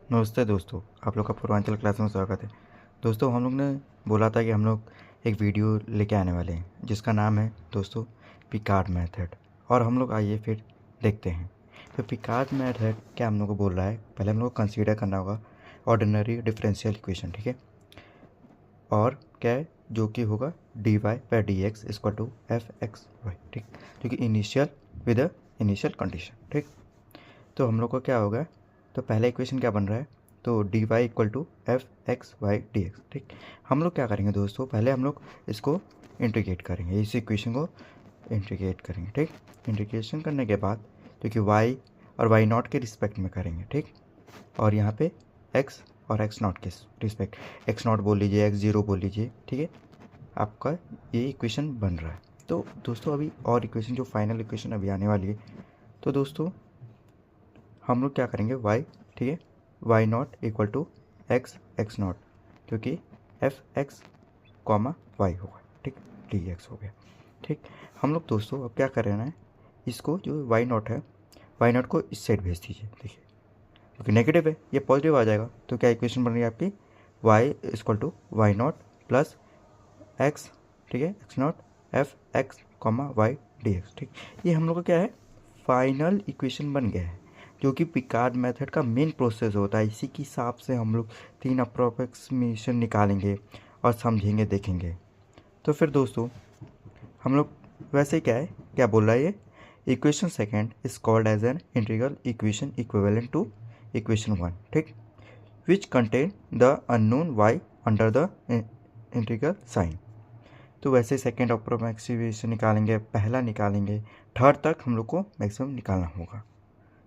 नमस्ते दोस्तों, आप लोग का पूर्वांचल क्लास में स्वागत है। दोस्तों, हम लोग ने बोला था कि हम लोग एक वीडियो लेके आने वाले हैं जिसका नाम है दोस्तों पिकार्ड मेथड। और हम लोग आइए फिर देखते हैं। तो पिकार्ड मेथड क्या हम लोग को बोल रहा है, पहले हम लोग को कंसीडर करना होगा ऑर्डिनरी डिफरेंशियल इक्वेशन, ठीक है। और क्या है जो कि होगा d y by d x equal to f x y, ठीक, जो कि इनिशियल विद इनिशियल कंडीशन, ठीक। तो हम लोग को क्या होगा, तो पहला इक्वेशन क्या बन रहा है, तो d y equal to f x y d x, ठीक। हम लोग क्या करेंगे दोस्तों, पहले हम लोग इसको इंटीग्रेट करेंगे, इस इक्वेशन को इंटीग्रेट करेंगे, ठीक। इंटीग्रेशन करने के बाद जो कि वाई और वाई नॉट के रिस्पेक्ट में करेंगे, ठीक। और यहाँ पे एक्स और एक्स नॉट के रिस्पेक्ट, एक्स नॉट बोल लीजिए, एक्स जीरो बोल लीजिए, ठीक है। आपका ये इक्वेशन बन रहा है। तो दोस्तों अभी और इक्वेशन जो फाइनल इक्वेशन अभी आने वाली है, तो दोस्तों हम लोग क्या करेंगे y, ठीक है, y not equal to x not, क्योंकि एफ एक्स कॉमा वाई होगा, ठीक, डी एक्स हो गया, ठीक। हम लोग दोस्तों अब क्या कर रहे हैं, इसको जो वाई नॉट है, वाई नॉट को इस साइड भेज दीजिए, देखिए, क्योंकि नेगेटिव है ये पॉजिटिव आ जाएगा। तो क्या इक्वेशन बन रही है आपकी, y equal to y not plus x, ठीक है, x not f x comma y d x, ठीक। ये हम लोग का क्या है, फाइनल इक्वेशन बन गया है, जो कि पिकार्ड मेथड का मेन प्रोसेस होता है। इसी के हिसाब से हम लोग 3 अप्रोक्सीमेशन निकालेंगे और समझेंगे, देखेंगे। तो फिर दोस्तों हम लोग वैसे क्या है, क्या बोल रहा है ये, equation second is called as an integral equation equivalent to equation 1, ठीक, which contain the unknown y under the integral sign. तो वैसे सेकेंड अप्रोक्सीमेशन निकालेंगे, पहला निकालेंगे, थर्ड तक हम लोग को मैक्सिमम निकालना होगा।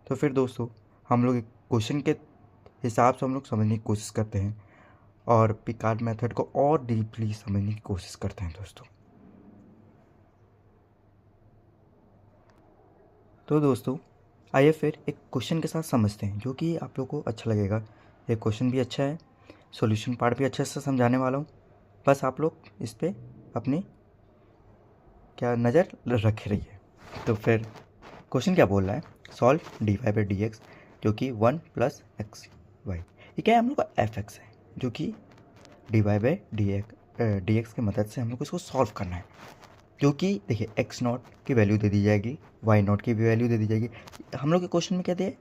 तो फिर दोस्तों हम लोग क्वेश्चन के हिसाब से हम लोग समझने की कोशिश करते हैं और पिकार्ड मेथड को और डीपली समझने की कोशिश करते हैं दोस्तों। तो दोस्तों आइए फिर एक क्वेश्चन के साथ समझते हैं, जो कि आप लोग को अच्छा लगेगा। ये क्वेश्चन भी अच्छा है, सॉल्यूशन पार्ट भी अच्छे से समझाने वाला हूँ, बस आप लोग इस पर अपनी क्या नज़र रखे रहिए। तो फिर क्वेश्चन क्या बोल रहा है, solve d y by d x, जो कि 1 प्लस एक्स वाई, ये क्या है, हम लोग का एफ एक्स है, जो कि d y by d x की मदद से हम लोग को इसको सॉल्व करना है। जो कि देखिए एक्स नॉट की वैल्यू दे दी जाएगी, वाई नॉट की भी वैल्यू दे दी जाएगी। हम लोग के क्वेश्चन में क्या दिया है,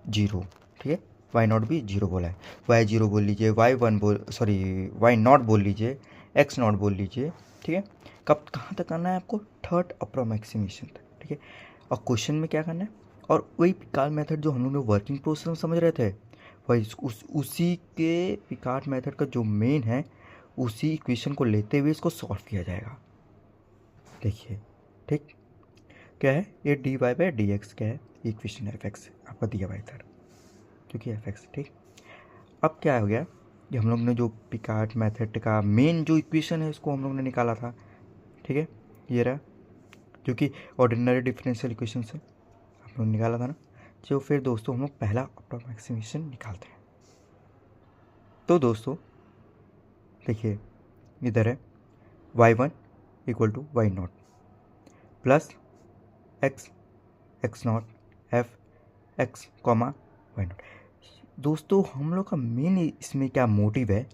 जीरो, ठीक है, वाई नॉट भी जीरो बोला है, वाई जीरो बोल लीजिए, वाई नॉट बोल लीजिए, एक्स नॉट बोल लीजिए, ठीक है। कब कहाँ तक करना है आपको, थर्ड अप्रोक्सीमेशन तक, ठीक है। और क्वेश्चन में क्या करना है, और वही पिकार्ड मेथड जो हम लोग ने वर्किंग प्रोसेस में समझ रहे थे, वही उसी के पिकार्ड मेथड का जो मेन है, उसी इक्वेशन को लेते हुए इसको सॉल्व किया जाएगा। देखिए, ठीक, क्या है ये d y by d x, क्या है इक्वेशन एफ एक्स आपका दिया हुआ इधर, क्योंकि एफ एक्स, ठीक। अब क्या हो गया, ये हम लोग ने जो पिकार्ड मेथड का मेन जो इक्वेशन है इसको हम लोग ने निकाला था, ठीक है, ये रहा, जो कि ऑर्डिनरी डिफरेंशियल इक्वेशन से हम लोग निकाला था ना। जो फिर दोस्तों हम लोग पहला अप्रोक्सीमेशन निकालते हैं। तो दोस्तों देखिए इधर है y one equal to y not plus x not f x comma y not. दोस्तों हम लोग का मेन इसमें क्या मोटिव है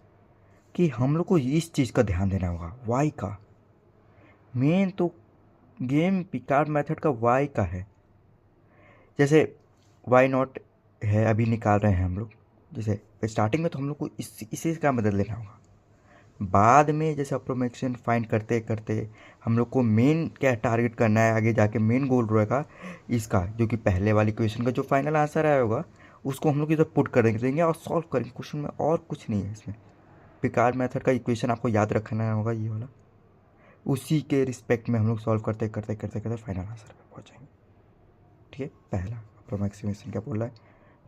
कि हम लोग को इस चीज़ का ध्यान देना होगा, वाई का। मेन तो गेम पिकार्ड मेथड का वाई का है। जैसे वाई नॉट है, अभी निकाल रहे हैं हम लोग, जैसे स्टार्टिंग में तो हम लोग को इसी का मदद लेना होगा। बाद में जैसे अप्रोक्सीमेशन फाइंड करते करते हम लोग को मेन क्या टारगेट करना है, आगे जाके मेन गोल रहेगा इसका, जो कि पहले वाली क्वेश्चन का जो फाइनल आंसर आया होगा उसको हम लोग इधर पुट कर देंगे और सॉल्व करेंगे क्वेश्चन में, और कुछ नहीं है इसमें। पिकार्ड मेथड का इक्वेशन आपको याद रखना होगा, ये वाला, उसी के रिस्पेक्ट में हम लोग सॉल्व करते करते करते करते फाइनल आंसर पे पहुँचेंगे, ठीक है। पहला अप्रोक्सीमेशन क्या बोल रहा है,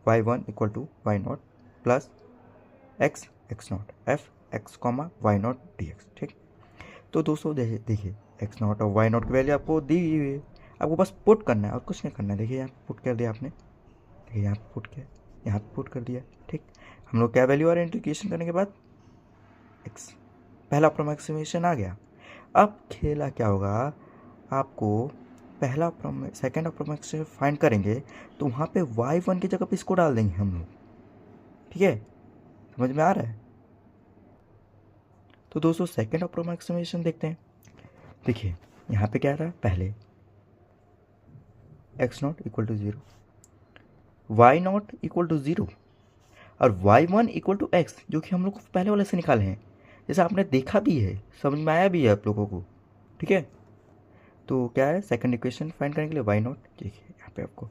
y one equal to y not plus x not f x comma y not d x, ठीक। तो दोस्तों देखिए एक्स नॉट और वाई नॉट की वैल्यू आपको दी हुई है, आपको बस पुट करना है और कुछ नहीं करना है। देखिए यहाँ पुट कर दिया आपने, देखिए यहाँ पुट किया, यहाँ पुट कर दिया, ठीक। हम लोग क्या वैल्यू आ रही है इंटीग्रेशन करने के बाद, एक्स, पहला अप्रोक्सीमेशन आ गया। अब खेला क्या होगा, आपको पहला सेकेंड अप्रोक्सीमेशन फाइंड करेंगे तो वहाँ पे वाई वन की जगह पे इसको डाल देंगे हम लोग, ठीक है, समझ में आ रहा है। तो दोस्तों सेकेंड अप्रोक्सीमेशन देखते हैं। देखिए यहाँ पे क्या रहा, पहले x0 equal to 0, y0 equal to 0 और y1 इक्वल टू x, जो कि हम लोग पहले वाले से निकाले हैं, जैसा आपने देखा भी है, समझ में आया भी है आप लोगों को। ठीक है, तो क्या है सेकंड इक्वेशन फाइंड करने के लिए y0, देखिए यहाँ पे आपको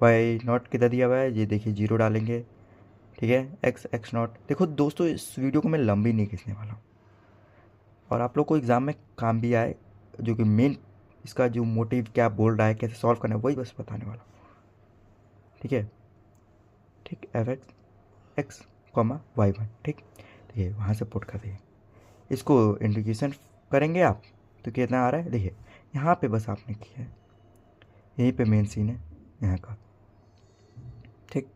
y0 कितना दिया हुआ है, ये देखिए 0 डालेंगे। ठीक है, x0। देखो दोस्तों इस वीडियो को मैं लंबी नहीं खींचने वाला हूँ, और आप लोग को एग्ज़ाम में काम भी आए, जो कि मेन इसका जो मोटिव क्या बोल रहा है, कैसे सॉल्व करना है, वही बस बताने वाला हूँ। ठीक है, ठीक, f(x, y1), ठीक। देखिए वहाँ से पुट कर दिए, इसको इंटीग्रेशन करेंगे आप तो कितना आ रहा है, देखिए यहाँ पे बस आपने किया है, यहीं पे मेन सीन है यहाँ का। ठीक,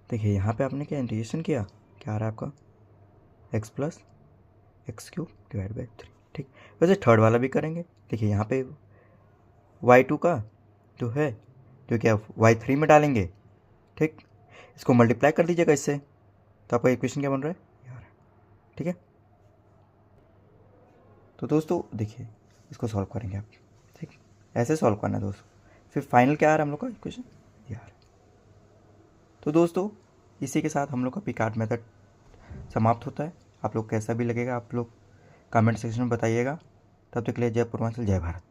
देखिए यहाँ पे आपने क्या इंटीग्रेशन किया, क्या आ रहा है आपका x plus x³ divide by 3। ठीक, वैसे थर्ड वाला भी करेंगे। देखिए यहाँ पे y2 का जो है, जो क्या y3 में डालेंगे। ठीक, इसको मल्टीप्लाई कर दीजिएगा इससे, तो आपका इक्वेशन क्या बन रहा है यार। ठीक है, तो दोस्तों देखिए इसको सॉल्व करेंगे आप। ठीक, ऐसे सॉल्व करना है दोस्तों, फिर फाइनल क्या आ रहा है हम लोग का इक्वेशन यार। तो दोस्तों इसी के साथ हम लोग का पिकार्ड मेथड समाप्त होता है। आप लोग कैसा भी लगेगा आप लोग कमेंट सेक्शन में बताइएगा। तब तक के लिए जय पूर्वांचल, जय भारत।